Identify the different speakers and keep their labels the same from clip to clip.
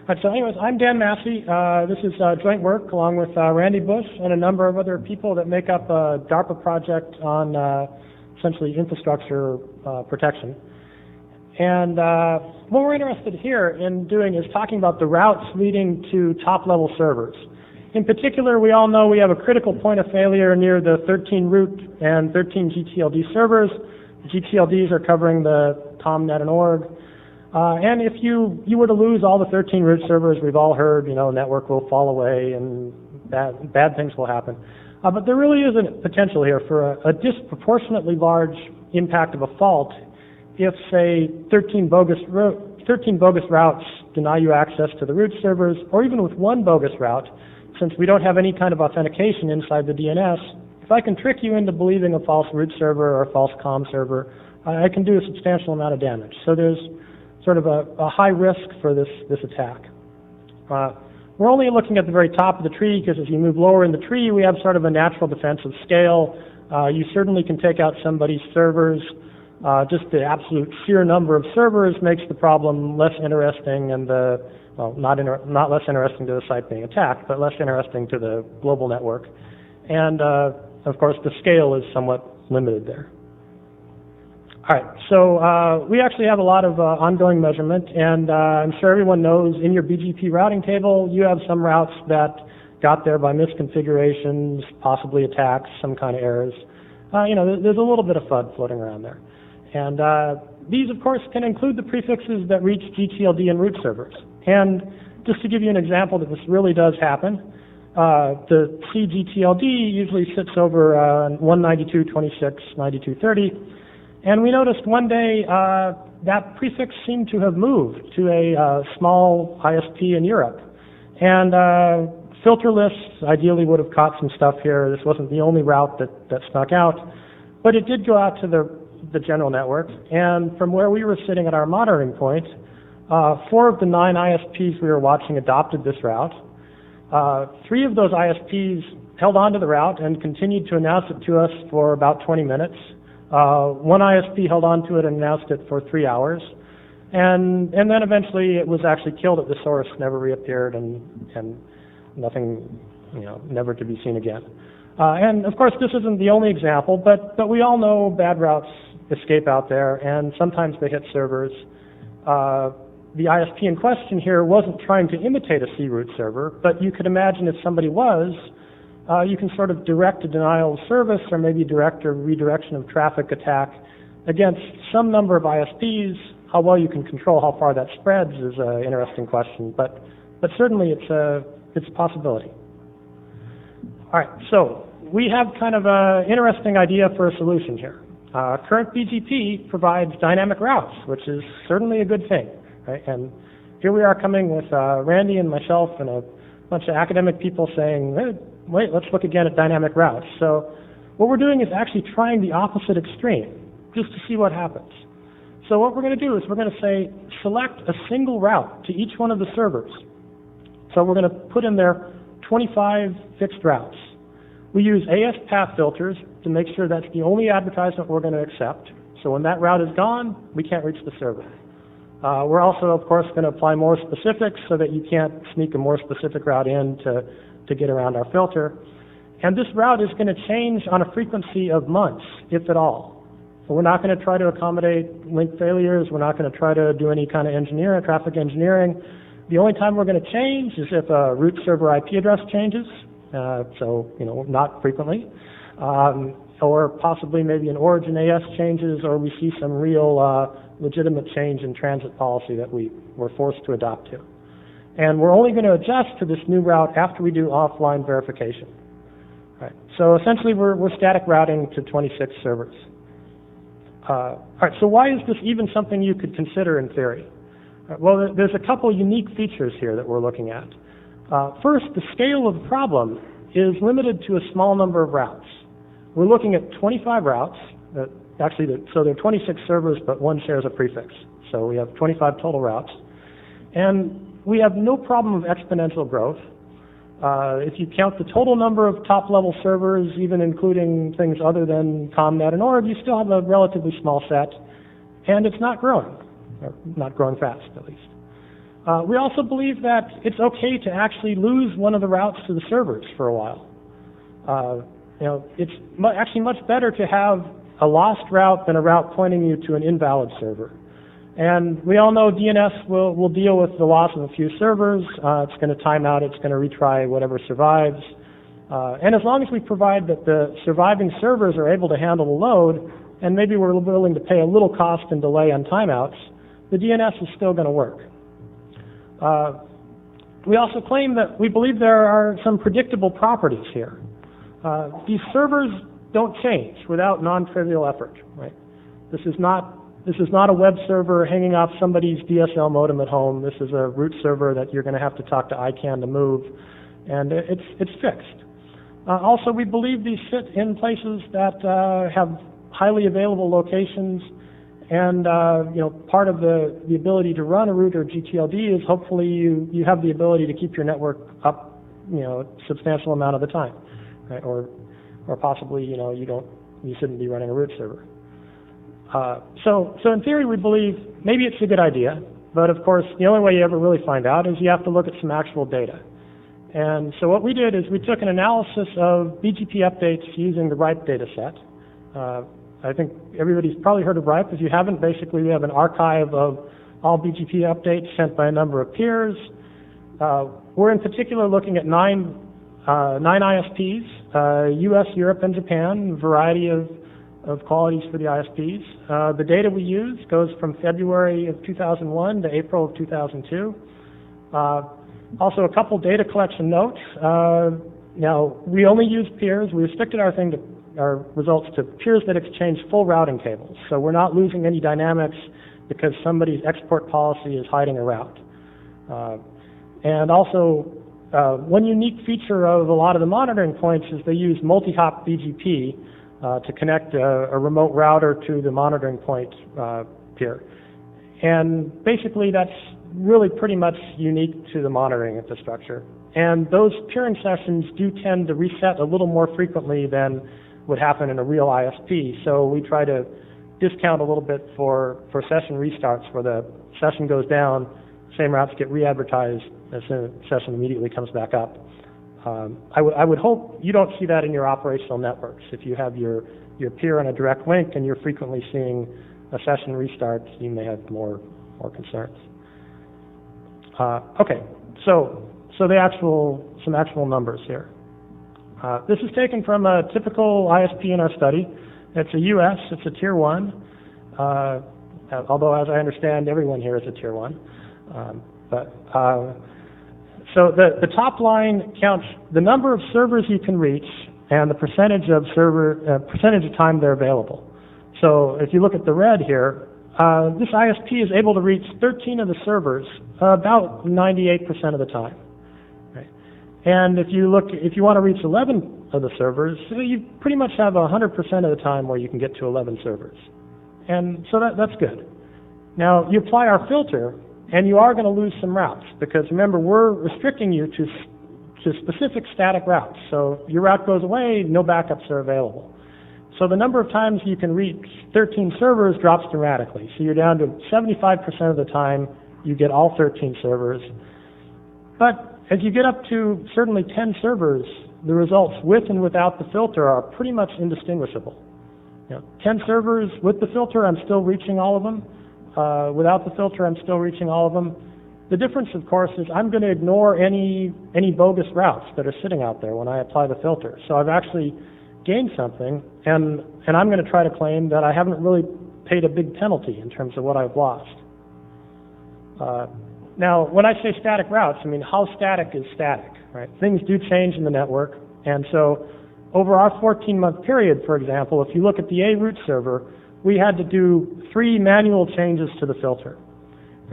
Speaker 1: So anyways, I'm Dan Massey. This is joint work along with Randy Bush and a number of other people that make up a DARPA project on essentially infrastructure protection. And what we're interested here in doing is talking about the routes leading to top-level servers. In particular, we all know we have a critical point of failure near the 13 root and 13 gTLD servers. The gTLDs are covering the ComNet and org. And if you were to lose all the 13 root servers, we've all heard, network will fall away and bad things will happen. But there really is a potential here for a disproportionately large impact of a fault if, say, 13 bogus routes deny you access to the root servers, or even with one bogus route, since we don't have any kind of authentication inside the DNS, if I can trick you into believing a false root server or a false com server, I can do a substantial amount of damage. So there's sort of a high risk for this attack. We're only looking at the very top of the tree because as you move lower in the tree, we have sort of a natural defensive scale. You certainly can take out somebody's servers. Just the absolute sheer number of servers makes the problem less interesting and not less interesting to the site being attacked, but less interesting to the global network. And of course, the scale is somewhat limited there. All right, so we actually have a lot of ongoing measurement, and I'm sure everyone knows in your BGP routing table, you have some routes that got there by misconfigurations, possibly attacks, some kind of errors. There's a little bit of FUD floating around there. And these, of course, can include the prefixes that reach gTLD and root servers. And just to give you an example that this really does happen, the cgTLD usually sits over 192.26.92.30. And we noticed one day that prefix seemed to have moved to a small ISP in Europe. And filter lists ideally would have caught some stuff here. This wasn't the only route that snuck out. But it did go out to the general network. And from where we were sitting at our monitoring point, 4 of the 9 ISPs we were watching adopted this route. 3 of those ISPs held on to the route and continued to announce it to us for about 20 minutes. One ISP held on to it and announced it for 3 hours. And then eventually it was actually killed at the source, never reappeared, and nothing, never to be seen again. And of course, this isn't the only example, but we all know bad routes escape out there, and sometimes they hit servers. The ISP in question here wasn't trying to imitate a C-root server, but you could imagine if somebody was, you can sort of direct a denial of service or maybe direct a redirection of traffic attack against some number of ISPs. How well you can control how far that spreads is an interesting question, but certainly it's a possibility. All right, so we have kind of an interesting idea for a solution here. Current BGP provides dynamic routes, which is certainly a good thing, right? And here we are coming with Randy and myself and a bunch of academic people saying, hey, wait, let's look again at dynamic routes. So what we're doing is actually trying the opposite extreme, just to see what happens. So what we're going to do is we're going to say, select a single route to each one of the servers. So we're going to put in there 25 fixed routes. We use AS path filters to make sure that's the only advertisement we're going to accept. So when that route is gone, we can't reach the server. We're also, of course, going to apply more specifics so that you can't sneak a more specific route in to get around our filter. And this route is going to change on a frequency of months, if at all. So we're not going to try to accommodate link failures. We're not going to try to do any kind of engineering, traffic engineering. The only time we're going to change is if a root server IP address changes. Not frequently. Or possibly maybe an origin AS changes, or we see some real legitimate change in transit policy that we were forced to adopt to. And we're only going to adjust to this new route after we do offline verification. Right. So essentially we're static routing to 26 servers. All right, so why is this even something you could consider in theory? Well, there's a couple unique features here that we're looking at. First, the scale of the problem is limited to a small number of routes. We're looking at 25 routes. So there are 26 servers, but one shares a prefix. So we have 25 total routes. And we have no problem of exponential growth. If you count the total number of top-level servers, even including things other than ComNet and org, you still have a relatively small set. And it's not growing, or not growing fast, at least. We also believe that it's okay to actually lose one of the routes to the servers for a while. It's actually much better to have a lost route than a route pointing you to an invalid server. And we all know DNS will deal with the loss of a few servers. It's going to time out. It's going to retry whatever survives. And as long as we provide that the surviving servers are able to handle the load, and maybe we're willing to pay a little cost and delay on timeouts, the DNS is still going to work. We also claim that we believe there are some predictable properties here. These servers don't change without non-trivial effort, right? This is not a web server hanging off somebody's DSL modem at home. This is a root server that you're going to have to talk to ICANN to move, and it's fixed. Also, we believe these sit in places that have highly available locations, and part of the ability to run a root or gTLD is hopefully you have the ability to keep your network up, a substantial amount of the time, right? Or possibly you shouldn't be running a root server. So in theory, we believe maybe it's a good idea, but of course, the only way you ever really find out is you have to look at some actual data. And so what we did is we took an analysis of BGP updates using the RIPE data set. I think everybody's probably heard of RIPE. If you haven't, basically we have an archive of all BGP updates sent by a number of peers. We're in particular looking at nine ISPs, US, Europe, and Japan, a variety of qualities for the ISPs. The data we use goes from February of 2001 to April of 2002. Also, a couple data collection notes. Now, we only use peers. We restricted our results to peers that exchange full routing tables. So we're not losing any dynamics because somebody's export policy is hiding a route. And also, one unique feature of a lot of the monitoring points is they use multi-hop BGP to connect a remote router to the monitoring point peer. And basically, that's really pretty much unique to the monitoring infrastructure. And those peering sessions do tend to reset a little more frequently than would happen in a real ISP. So we try to discount a little bit for session restarts where the session goes down, same routes get re-advertised as the session immediately comes back up. I would hope you don't see that in your operational networks. If you have your peer on a direct link and you're frequently seeing a session restart, you may have more concerns. Okay, so some actual numbers here. This is taken from a typical ISP in our study. It's a US, it's a tier 1, although as I understand everyone here is a tier 1. So the top line counts the number of servers you can reach and the percentage of time they're available. So if you look at the red here, this ISP is able to reach 13 of the servers about 98% of the time. Right? And if you want to reach 11 of the servers, you pretty much have 100% of the time where you can get to 11 servers. And so that's good. Now, you apply our filter, and you are going to lose some routes, because remember, we're restricting you to specific static routes. So your route goes away, no backups are available. So the number of times you can reach 13 servers drops dramatically. So you're down to 75% of the time you get all 13 servers. But as you get up to certainly 10 servers, the results with and without the filter are pretty much indistinguishable. 10 servers with the filter, I'm still reaching all of them. Without the filter, I'm still reaching all of them. The difference, of course, is I'm going to ignore any bogus routes that are sitting out there when I apply the filter. So I've actually gained something, and I'm going to try to claim that I haven't really paid a big penalty in terms of what I've lost. Now, when I say static routes, I mean how static is static, right? Things do change in the network, and so over our 14-month period, for example, if you look at the A root server, we had to do 3 manual changes to the filter.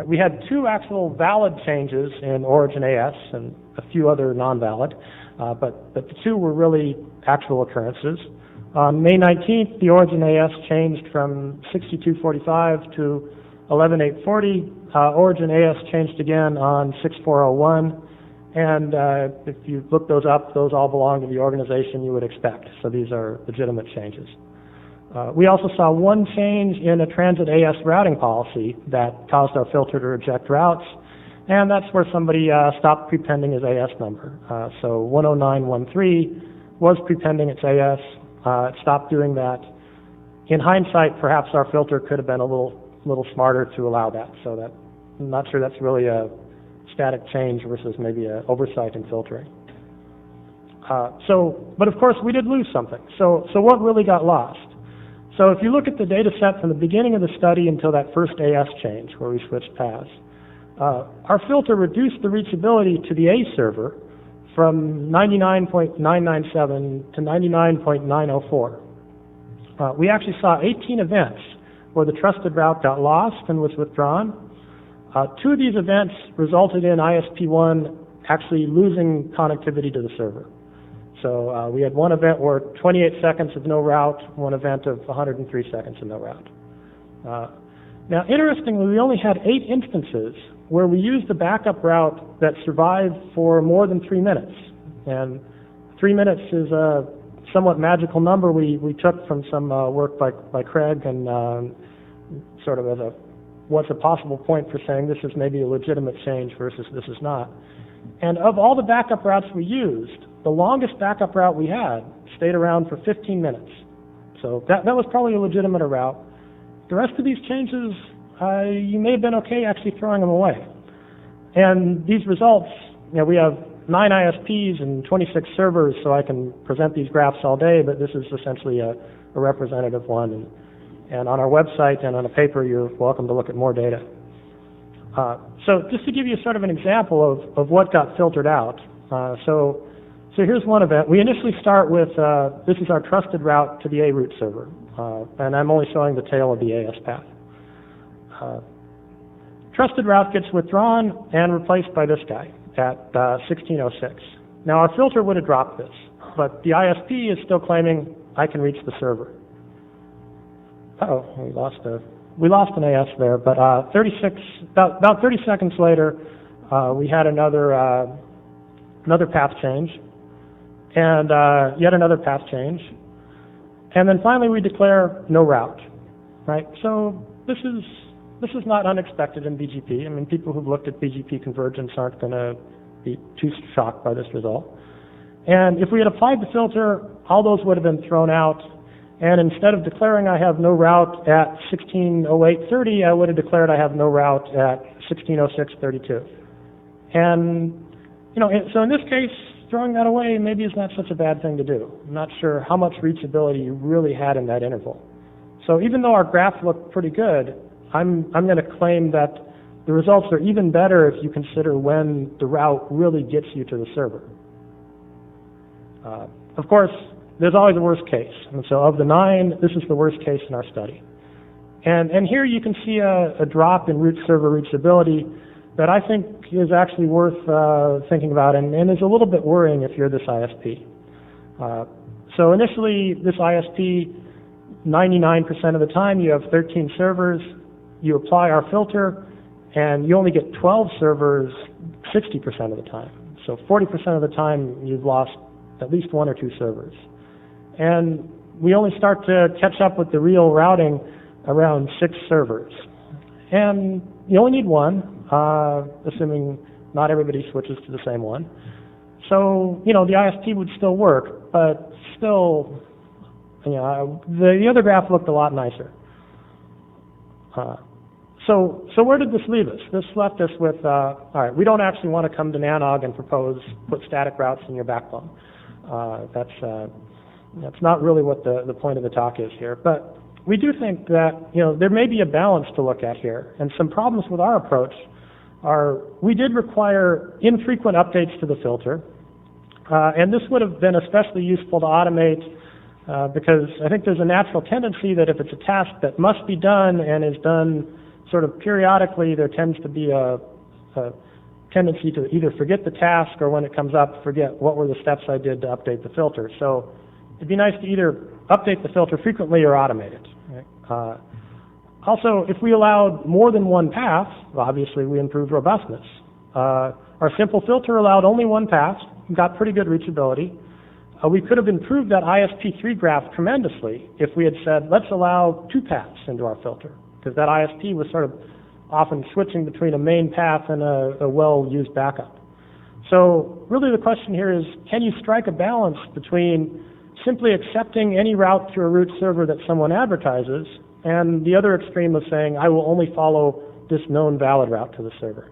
Speaker 1: We had 2 actual valid changes in Origin AS and a few other non-valid, but the 2 were really actual occurrences. On May 19th, the Origin AS changed from 6245 to 11840. Origin AS changed again on 6401. And if you look those up, those all belong to the organization you would expect. So these are legitimate changes. We also saw one change in a transit AS routing policy that caused our filter to reject routes. And that's where somebody stopped prepending his AS number. So 10913 was prepending its AS. It stopped doing that. In hindsight, perhaps our filter could have been a little smarter to allow that. So that I'm not sure that's really a static change versus maybe an oversight in filtering. But of course, we did lose something. So what really got lost? So if you look at the data set from the beginning of the study until that first AS change where we switched paths, our filter reduced the reachability to the A server from 99.997 to 99.904. We actually saw 18 events where the trusted route got lost and was withdrawn. 2 of these events resulted in ISP1 actually losing connectivity to the server. So we had one event where 28 seconds of no route, one event of 103 seconds of no route. Now, interestingly, we only had 8 instances where we used the backup route that survived for more than 3 minutes. And 3 minutes is a somewhat magical number we took from some work by Craig, and sort of as what's a possible point for saying this is maybe a legitimate change versus this is not. And of all the backup routes we used, the longest backup route we had stayed around for 15 minutes. So that was probably a legitimate route. The rest of these changes, you may have been okay actually throwing them away. And these results, we have 9 ISPs and 26 servers, so I can present these graphs all day, but this is essentially a representative one. And on our website and on a paper, you're welcome to look at more data. So just to give you sort of an example of what got filtered out. So here's one event. We initially start with, this is our trusted route to the A root server. And I'm only showing the tail of the AS path. Trusted route gets withdrawn and replaced by this guy at 1606. Now our filter would have dropped this, but the ISP is still claiming I can reach the server. Uh-oh, we lost an AS there, but about 30 seconds later, we had another path change, and yet another path change, and then finally we declare no route, right? So this is not unexpected in BGP. I mean, people who've looked at BGP convergence aren't going to be too shocked by this result. And if we had applied the filter, all those would have been thrown out. And instead of declaring I have no route at 1608.30, I would have declared I have no route at 1606.32. And, so in this case, throwing that away maybe is not such a bad thing to do. I'm not sure how much reachability you really had in that interval. So even though our graph looked pretty good, I'm going to claim that the results are even better if you consider when the route really gets you to the server. Of course, there's always a worst case. And so of the 9, this is the worst case in our study. And here you can see a drop in root server reachability that I think is actually worth thinking about and is a little bit worrying if you're this ISP. So initially, this ISP, 99% of the time, you have 13 servers. You apply our filter, and you only get 12 servers 60% of the time. So 40% of the time, you've lost at least 1 or 2 servers. And we only start to catch up with the real routing around 6 servers. And you only need 1, assuming not everybody switches to the same one. So, the ISP would still work, but still, the other graph looked a lot nicer. So where did this leave us? This left us with, all right, we don't actually want to come to Nanog and put static routes in your backbone. That's not really what the point of the talk is here. But we do think that, there may be a balance to look at here. And some problems with our approach are we did require infrequent updates to the filter. And this would have been especially useful to automate because I think there's a natural tendency that if it's a task that must be done and is done sort of periodically, there tends to be a tendency to either forget the task or when it comes up, forget what were the steps I did to update the filter. So it'd be nice to either update the filter frequently or automate it. Right? Also, if we allowed more than one path, obviously we improved robustness. Our simple filter allowed only one path, got pretty good reachability. We could have improved that ISP3 graph tremendously if we had said, let's allow 2 paths into our filter, because that ISP was sort of often switching between a main path and a well-used backup. So really the question here is, can you strike a balance between simply accepting any route through a root server that someone advertises and the other extreme of saying, I will only follow this known valid route to the server?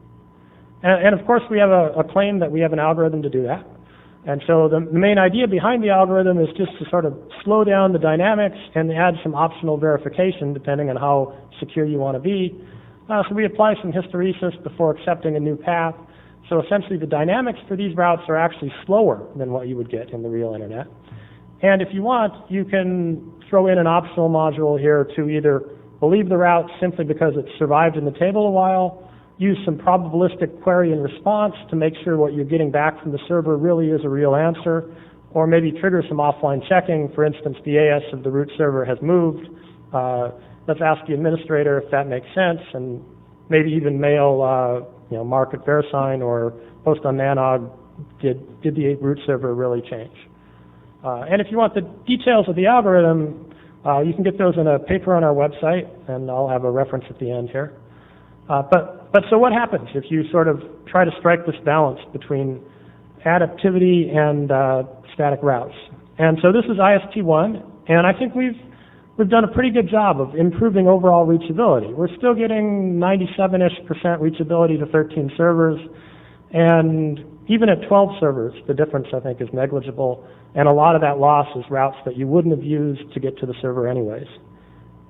Speaker 1: And of course, we have a claim that we have an algorithm to do that. And so the main idea behind the algorithm is just to sort of slow down the dynamics and add some optional verification depending on how secure you want to be. So we apply some hysteresis before accepting a new path. So essentially the dynamics for these routes are actually slower than what you would get in the real internet. And if you want, you can throw in an optional module here to either believe the route simply because it survived in the table a while, use some probabilistic query and response to make sure what you're getting back from the server really is a real answer, or maybe trigger some offline checking. For instance, the AS of the root server has moved. Let's ask the administrator if that makes sense, and maybe even mail mark at VeriSign or post on Nanog, did the root server really change? And if you want the details of the algorithm, you can get those in a paper on our website, and I'll have a reference at the end here. But so what happens if you sort of try to strike this balance between adaptivity and static routes? And so this is ISP1, and I think we've done a pretty good job of improving overall reachability. We're still getting 97-ish% reachability to 13 servers, and even at 12 servers, the difference I think is negligible, and a lot of that loss is routes that you wouldn't have used to get to the server anyways.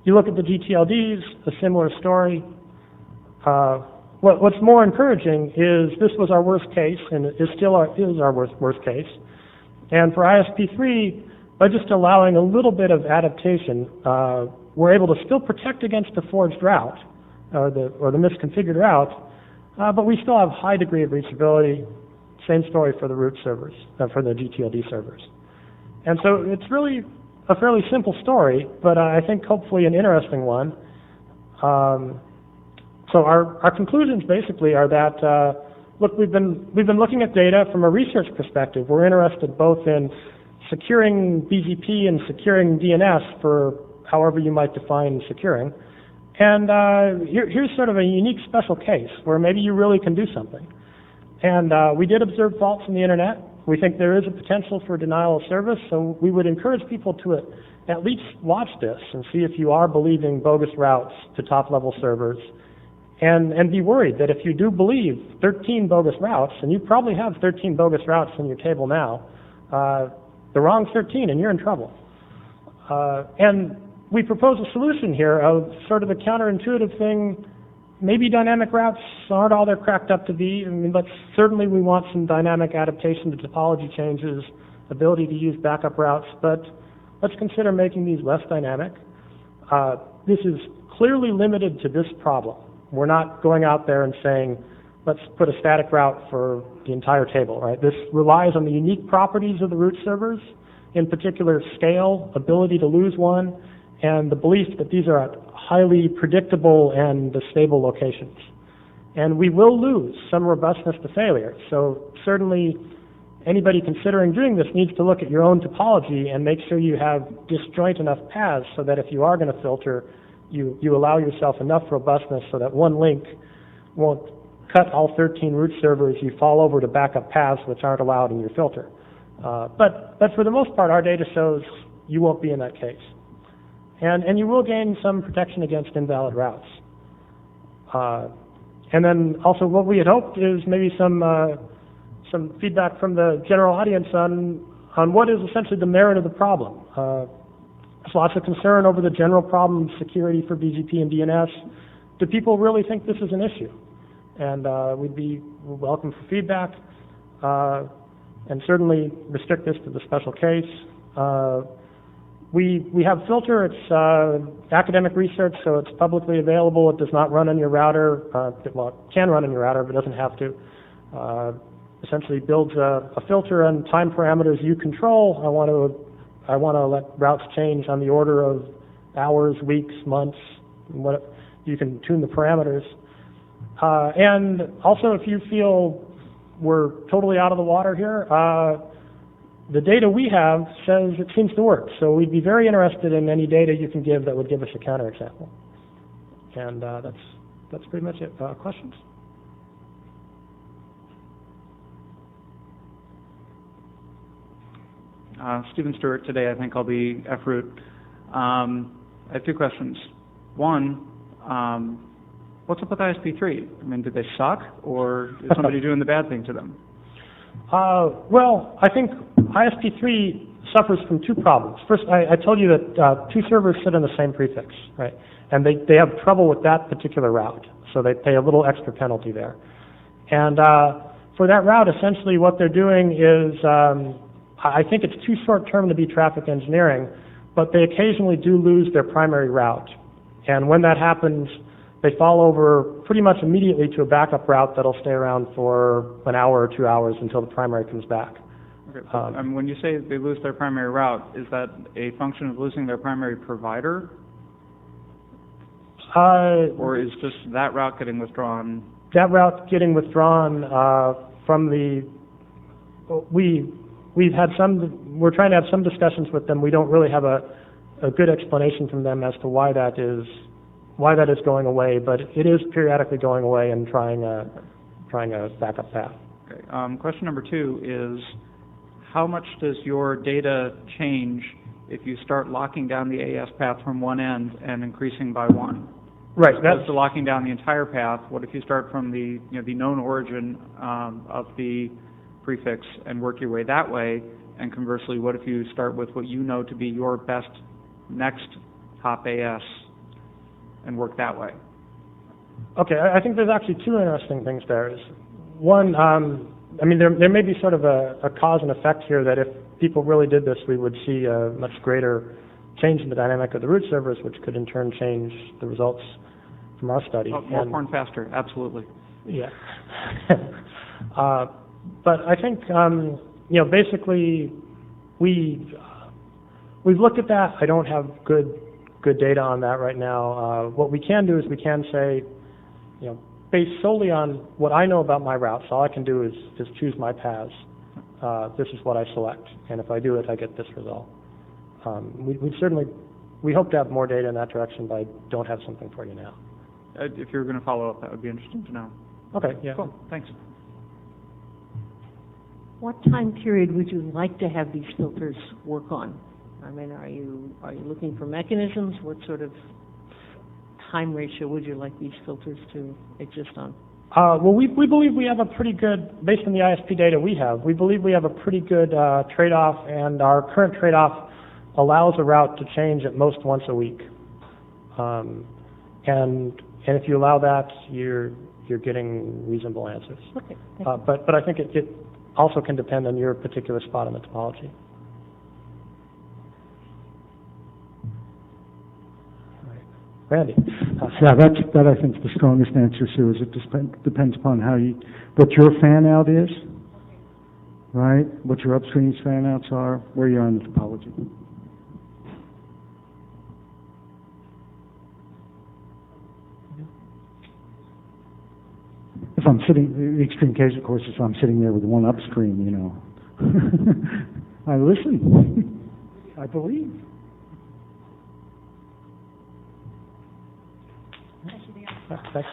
Speaker 1: You look at the gTLDs, a similar story. What's more encouraging is this was our worst case, and it is still our worst case. And for ISP3, by just allowing a little bit of adaptation, we're able to still protect against the forged route, or the misconfigured route, but we still have high degree of reachability. Same story for the root servers, for the gTLD servers. And so it's really a fairly simple story, but I think hopefully an interesting one. So our conclusions basically are that, look, we've been looking at data from a research perspective. We're interested both in securing BGP and securing DNS for however you might define securing. And here's sort of a unique special case where maybe you really can do something. And we did observe faults in the internet. We think there is a potential for denial of service, so we would encourage people to at least watch this and see if you are believing bogus routes to top-level servers. And be worried that if you do believe 13 bogus routes, and you probably have 13 bogus routes in your table now, the wrong 13 and you're in trouble. And we propose a solution here of sort of a counterintuitive thing. Maybe dynamic routes aren't all they're cracked up to be. I mean, but certainly we want some dynamic adaptation to topology changes, ability to use backup routes, but let's consider making these less dynamic. This is clearly limited to this problem. We're not going out there and saying, let's put a static route for the entire table, right? This relies on the unique properties of the root servers, in particular scale, ability to lose one, and the belief that these are at highly predictable and stable locations. And we will lose some robustness to failure. So certainly anybody considering doing this needs to look at your own topology and make sure you have disjoint enough paths so that if you are going to filter, you allow yourself enough robustness so that one link won't cut all 13 root servers. You fall over to backup paths which aren't allowed in your filter. But for the most part, our data shows you won't be in that case. And you will gain some protection against invalid routes. And then also what we had hoped is maybe some feedback from the general audience on what is essentially the merit of the problem. There's lots of concern over the general problem of security for BGP and DNS. Do people really think this is an issue? And we'd be welcome for feedback, and certainly restrict this to the special case. We have filter. It's academic research, so it's publicly available. It does not run on your router. Well, it can run on your router, but doesn't have to. Essentially builds a filter and time parameters you control. I want to let routes change on the order of hours, weeks, months. What you can tune the parameters. And also, if you feel we're totally out of the water here, the data we have says it seems to work. So we'd be very interested in any data you can give that would give us a counterexample. And that's pretty much it. Questions?
Speaker 2: Stephen Stewart. Today I think I'll be F-root. I have two questions. One, what's up with ISP3? I mean, did they suck, or is somebody doing the bad thing to them?
Speaker 1: Well, I think ISP3 suffers from two problems. First, I told you that two servers sit in the same prefix, right? And they have trouble with that particular route, so they pay a little extra penalty there. And for that route, essentially what they're doing is, I think it's too short-term to be traffic engineering, but they occasionally do lose their primary route. And when that happens, they fall over pretty much immediately to a backup route that'll stay around for an hour or 2 hours until the primary comes back.
Speaker 2: Okay, when you say they lose their primary route, is that a function of losing their primary provider? Or is just that route getting withdrawn?
Speaker 1: That route getting withdrawn from the, we're trying to have some discussions with them. We don't really have a good explanation from them as to why that is going away, but it is periodically going away and trying a backup path.
Speaker 2: Okay. Question number two is, how much does your data change if you start locking down the AS path from one end and increasing by one?
Speaker 1: Right.
Speaker 2: As opposed to locking down the entire path, what if you start from the known origin of the prefix and work your way that way? And conversely, what if you start with what you know to be your best next top AS and work that way?
Speaker 1: Okay, I think there's actually two interesting things there. One, I mean, there may be sort of a cause and effect here that if people really did this, we would see a much greater change in the dynamic of the root servers, which could in turn change the results from our study.
Speaker 2: Oh, more porn faster, absolutely.
Speaker 1: Yeah. But I think, basically, we've looked at that. I don't have good data on that right now. What we can do is we can say, based solely on what I know about my routes, all I can do is choose my paths. This is what I select, and if I do it, I get this result. We hope to have more data in that direction, but I don't have something for you now.
Speaker 2: If you're going to follow up, that would be interesting to know.
Speaker 1: Okay, yeah.
Speaker 2: Cool, thanks.
Speaker 3: What time period would you like to have these filters work on? I mean, are you looking for mechanisms? What sort of time ratio would you like these filters to exist on?
Speaker 1: Well, we believe we have a pretty good, based on the ISP data we have, we believe we have a pretty good trade-off, and our current trade-off allows a route to change at most once a week. And if you allow that, you're getting reasonable answers.
Speaker 3: Okay.
Speaker 1: But I think it also can depend on your particular spot in the topology. Randy.
Speaker 4: Yeah, that I think is the strongest answer, Sue, is it depends upon what your fan out is, right? What your upstream's fan outs are, where you are in the topology. If I'm sitting, the extreme case, of course, is if I'm sitting there with one upstream, I listen, I believe.
Speaker 1: Thanks.